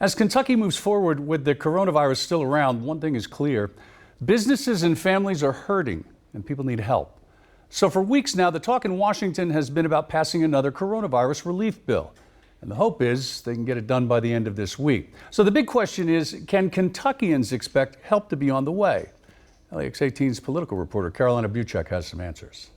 As Kentucky moves forward with the coronavirus still around, one thing is clear. Businesses and families are hurting and people need help. So for weeks now, the talk in Washington has been about passing another coronavirus relief bill. And the hope is they can get it done by the end of this week. So the big question is, can Kentuckians expect help to be on the way? LEX 18's political reporter Carolina Buchek has some answers.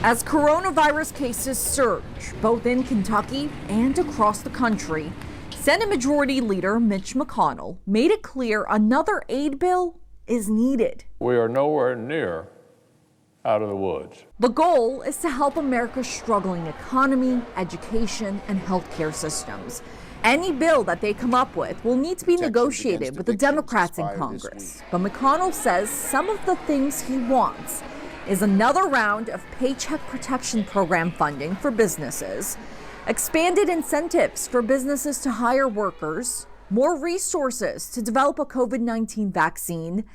As coronavirus cases surge, both in Kentucky and across the country, Senate Majority Leader Mitch McConnell made it clear another aid bill is needed. We are nowhere near out of the woods. The goal is to help America's struggling economy, education, and healthcare systems. Any bill that they come up with will need to be negotiated with the Democrats in Congress. But McConnell says some of the things he wants is another round of Paycheck Protection Program funding for businesses, expanded incentives for businesses to hire workers, more resources to develop a COVID-19 vaccine,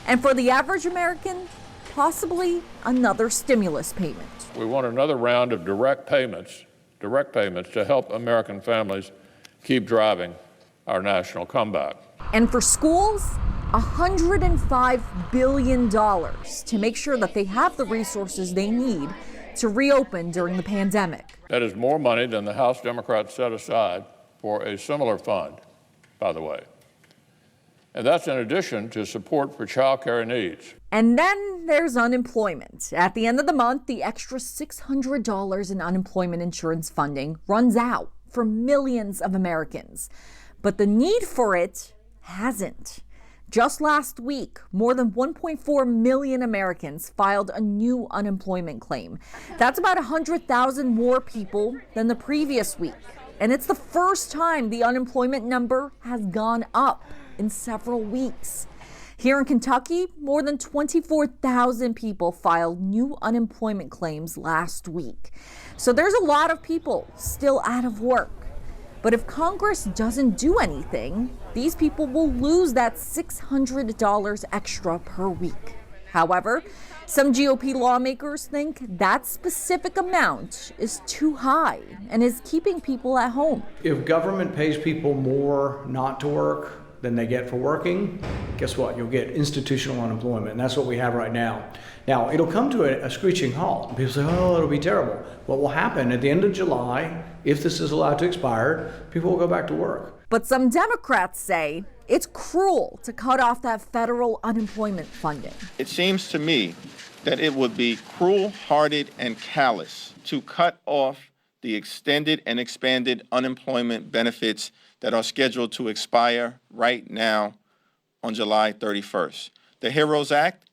and for the average American, possibly another stimulus payment. We want another round of direct payments to help American families keep driving our national comeback. And for schools, $105 billion to make sure that they have the resources they need to reopen during the pandemic. That is more money than the House Democrats set aside for a similar fund, by the way. And that's in addition to support for child care needs. And then there's unemployment. At the end of the month, the extra $600 in unemployment insurance funding runs out for millions of Americans. But the need for it hasn't. Just last week, more than 1.4 million Americans filed a new unemployment claim. That's about 100,000 more people than the previous week. And it's the first time the unemployment number has gone up in several weeks. Here in Kentucky, more than 24,000 people filed new unemployment claims last week. So there's a lot of people still out of work. But if Congress doesn't do anything, these people will lose that $600 extra per week. However, some GOP lawmakers think that specific amount is too high and is keeping people at home. If government pays people more not to work than they get for working, guess what? You'll get institutional unemployment, and that's what we have right now. Now, it'll come to a screeching halt. People say, oh, it'll be terrible. What will happen at the end of July, if this is allowed to expire, people will go back to work. But some Democrats say it's cruel to cut off that federal unemployment funding. It seems to me that it would be cruel-hearted and callous to cut off the extended and expanded unemployment benefits that are scheduled to expire right now on July 31st. The HEROES Act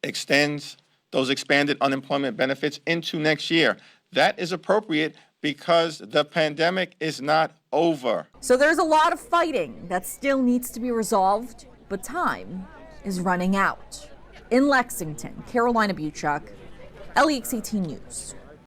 extends those expanded unemployment benefits into next year. That is appropriate because the pandemic is not over. So there's a lot of fighting that still needs to be resolved, but time is running out. In Lexington, Carolina Buchek, LEX 18 News.